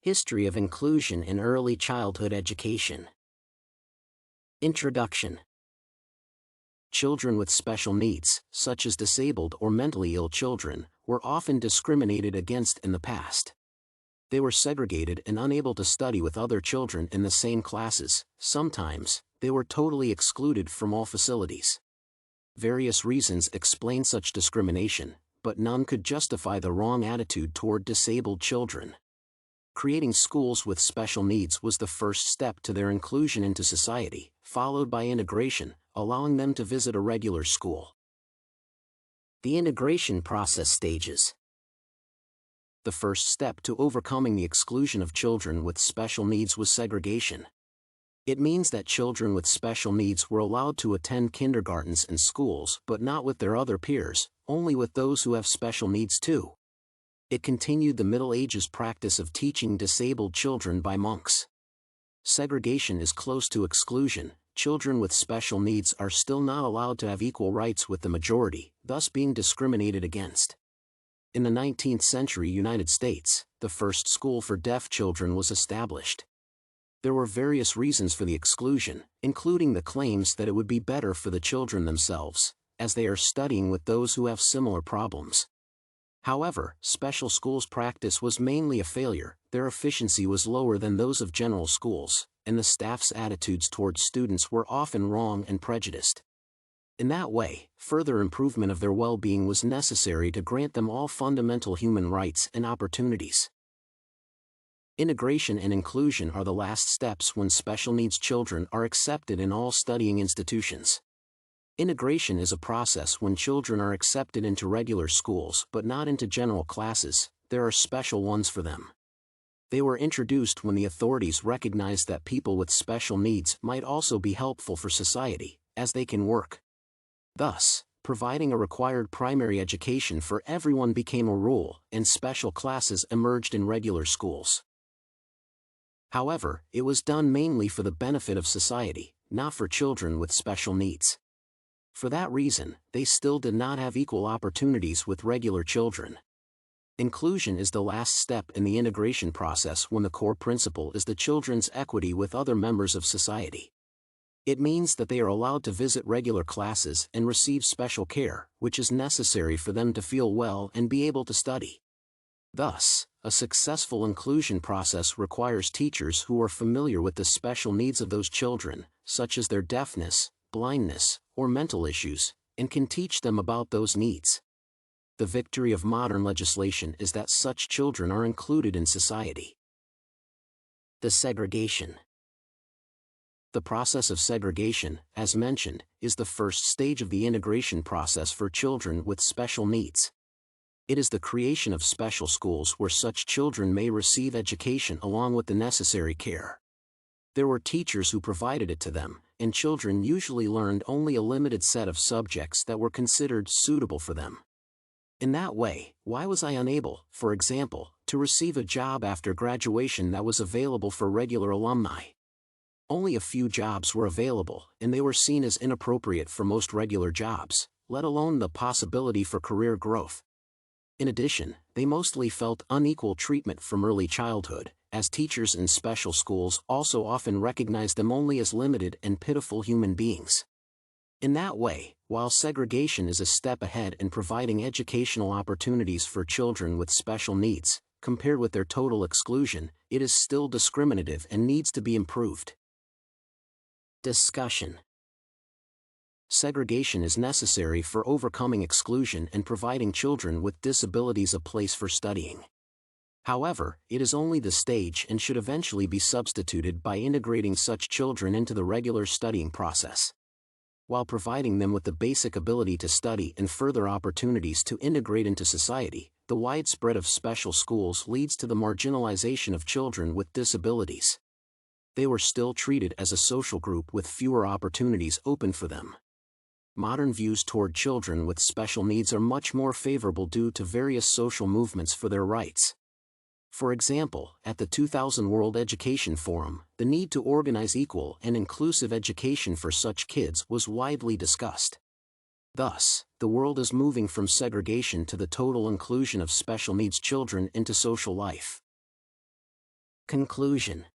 History of inclusion in early childhood education. Introduction. Children with special needs, such as disabled or mentally ill children, were often discriminated against in the past. They were segregated and unable to study with other children in the same classes. Sometimes, they were totally excluded from all facilities. Various reasons explain such discrimination, but none could justify the wrong attitude toward disabled children. Creating schools with special needs was the first step to their inclusion into society, followed by integration, allowing them to visit a regular school. The integration process stages. The first step to overcoming the exclusion of children with special needs was segregation. It means that children with special needs were allowed to attend kindergartens and schools, but not with their other peers, only with those who have special needs too. It continued the Middle Ages practice of teaching disabled children by monks. Segregation is close to exclusion. Children with special needs are still not allowed to have equal rights with the majority, thus being discriminated against. In the 19th century United States, the first school for deaf children was established. There were various reasons for the exclusion, including the claims that it would be better for the children themselves, as they are studying with those who have similar problems. However, special schools' practice was mainly a failure. Their efficiency was lower than those of general schools, and the staff's attitudes towards students were often wrong and prejudiced. In that way, further improvement of their well-being was necessary to grant them all fundamental human rights and opportunities. Integration and inclusion are the last steps when special needs children are accepted in all studying institutions. Integration is a process when children are accepted into regular schools but not into general classes. There are special ones for them. They were introduced when the authorities recognized that people with special needs might also be helpful for society, as they can work. Thus, providing a required primary education for everyone became a rule, and special classes emerged in regular schools. However, it was done mainly for the benefit of society, not for children with special needs. For that reason, they still did not have equal opportunities with regular children. Inclusion is the last step in the integration process when the core principle is the children's equity with other members of society. It means that they are allowed to visit regular classes and receive special care, which is necessary for them to feel well and be able to study. Thus, a successful inclusion process requires teachers who are familiar with the special needs of those children, such as their deafness, blindness, or mental issues, and can teach them about those needs. The victory of modern legislation is that such children are included in society. The segregation. The process of segregation, as mentioned, is the first stage of the integration process for children with special needs. It is the creation of special schools where such children may receive education along with the necessary care. There were teachers who provided it to them, and children usually learned only a limited set of subjects that were considered suitable for them. In that way, why was I unable, for example, to receive a job after graduation that was available for regular alumni? Only a few jobs were available, and they were seen as inappropriate for most regular jobs, let alone the possibility for career growth. In addition, they mostly felt unequal treatment from early childhood, as teachers in special schools also often recognized them only as limited and pitiful human beings. In that way, while segregation is a step ahead in providing educational opportunities for children with special needs, compared with their total exclusion, it is still discriminative and needs to be improved. Discussion. Segregation is necessary for overcoming exclusion and providing children with disabilities a place for studying. However, it is only the stage and should eventually be substituted by integrating such children into the regular studying process. While providing them with the basic ability to study and further opportunities to integrate into society, the widespread of special schools leads to the marginalization of children with disabilities. They were still treated as a social group with fewer opportunities open for them. Modern views toward children with special needs are much more favorable due to various social movements for their rights. For example, at the 2000 World Education Forum, the need to organize equal and inclusive education for such kids was widely discussed. Thus, the world is moving from segregation to the total inclusion of special needs children into social life. Conclusion.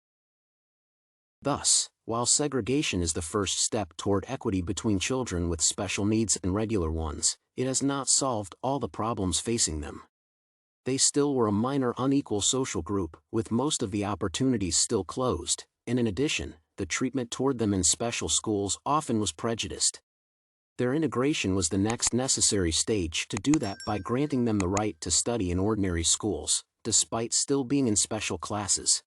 Thus, while segregation is the first step toward equity between children with special needs and regular ones, it has not solved all the problems facing them. They still were a minor unequal social group, with most of the opportunities still closed, and in addition, the treatment toward them in special schools often was prejudiced. Their integration was the next necessary stage to do that by granting them the right to study in ordinary schools, despite still being in special classes.